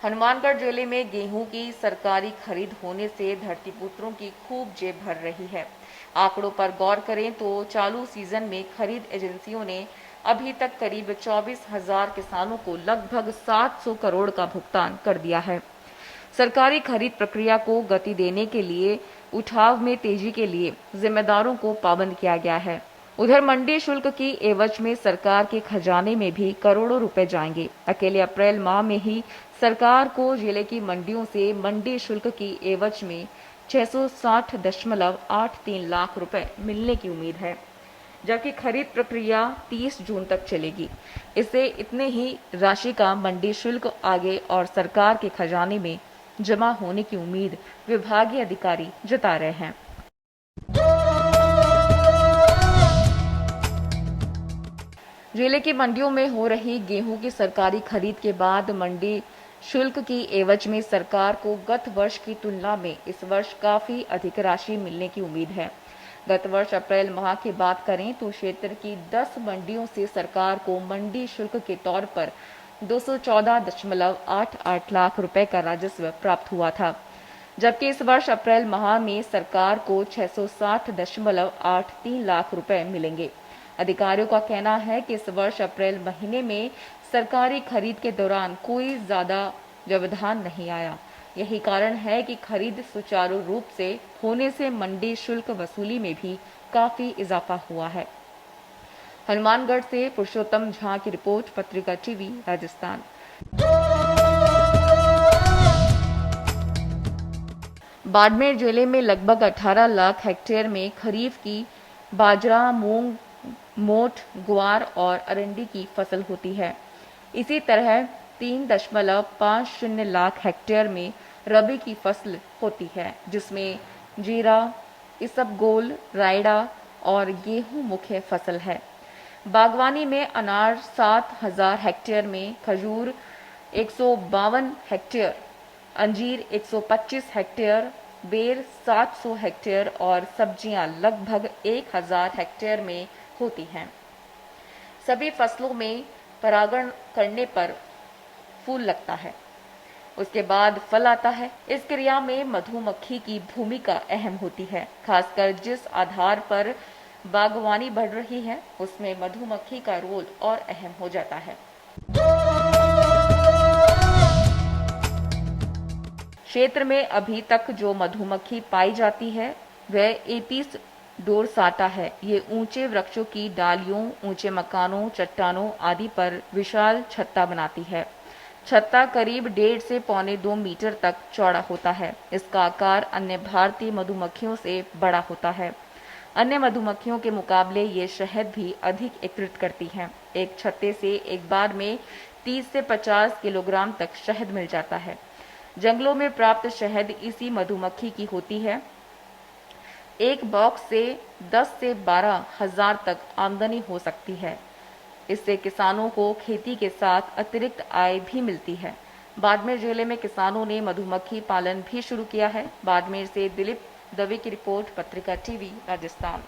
हनुमानगढ़ जिले में गेहूं की सरकारी खरीद होने से धरतीपुत्रों की खूब जेब भर रही है। आंकड़ों पर गौर करें तो चालू सीजन में खरीद एजेंसियों ने अभी तक करीब 24,000 किसानों को लगभग 700 करोड़ का भुगतान कर दिया है। सरकारी खरीद प्रक्रिया को गति देने के लिए उठाव में तेजी के लिए जिम्मेदारों को पाबंद किया गया है। उधर मंडी शुल्क की एवज में सरकार के खजाने में भी करोड़ों रुपए जाएंगे। अकेले अप्रैल माह में ही सरकार को जिले की मंडियों से मंडी शुल्क की एवज में 660.83 लाख रुपए मिलने की उम्मीद है, जबकि खरीद प्रक्रिया 30 जून तक चलेगी। इससे इतने ही राशि का मंडी शुल्क आगे और सरकार के खजाने में जमा होने की उम्मीद विभागीय अधिकारी जता रहे हैं। जिले की मंडियों में हो रही गेहूं की सरकारी खरीद के बाद मंडी शुल्क की एवज में सरकार को गत वर्ष की तुलना में इस वर्ष काफी अधिक राशि मिलने की उम्मीद है। गत वर्ष अप्रैल माह की बात करें तो क्षेत्र की 10 मंडियों से सरकार को मंडी शुल्क के तौर पर 214.88 लाख रुपए का राजस्व प्राप्त हुआ था, जबकि इस वर्ष अप्रैल माह में सरकार को 660.83 लाख रुपए मिलेंगे। अधिकारियों का कहना है कि इस वर्ष अप्रैल महीने में सरकारी खरीद के दौरान कोई ज्यादा व्यवधान नहीं आया। यही कारण है कि खरीद सुचारू रूप से होने से मंडी शुल्क वसूली में भी काफी इजाफा हुआ है। हनुमानगढ़ से पुरुषोत्तम झा की रिपोर्ट, पत्रिका टीवी, राजस्थान। बाड़मेर जिले में लगभग 18 लाख हेक्टेयर में खरीफ की बाजरा, मूंग, मोठ, ग्वार और अरंडी की फसल होती है। इसी तरह 3.50 लाख हेक्टेयर में रबी की फसल होती है, जिसमें जीरा, इसबगोल, रायडा और गेहूं मुख्य फसल है। बागवानी में अनार 7,000 हेक्टेयर में, खजूर 152 हेक्टेयर, अंजीर 125 हेक्टेयर, बेर 700 हेक्टेयर और सब्जियां लगभग 1,000 हेक्टेयर में होती हैं। सभी फसलों में परागण करने पर फूल लगता है, उसके बाद फल आता है। इस क्रिया में मधुमक्खी की भूमिका अहम होती है। खासकर जिस आधार पर बागवानी बढ़ रही है उसमें मधुमक्खी का रोल और अहम हो जाता है। क्षेत्र में अभी तक जो मधुमक्खी पाई जाती है वह एपिस डोरसाटा है। ये ऊंचे वृक्षों की डालियों, ऊंचे मकानों, चट्टानों आदि पर विशाल छत्ता बनाती है। छत्ता करीब 1.5 से 1.25 मीटर तक चौड़ा होता है। इसका आकार अन्य भारतीय मधुमक्खियों से बड़ा होता है। अन्य मधुमक्खियों के मुकाबले ये शहद भी अधिक एकत्रित करती हैं। एक छत्ते से एक बार में 30 से 50 किलोग्राम तक शहद मिल जाता है। जंगलों में प्राप्त शहद इसी मधुमक्खी की होती है। एक बॉक्स से 10 से 12 हजार तक आमदनी हो सकती है। इससे किसानों को खेती के साथ अतिरिक्त आय भी मिलती है। बाड़मेर जिले में किसानों ने मधुमक्खी पालन भी शुरू किया है। बाड़मेर से दिलीप दवे की रिपोर्ट, पत्रिका टीवी, राजस्थान।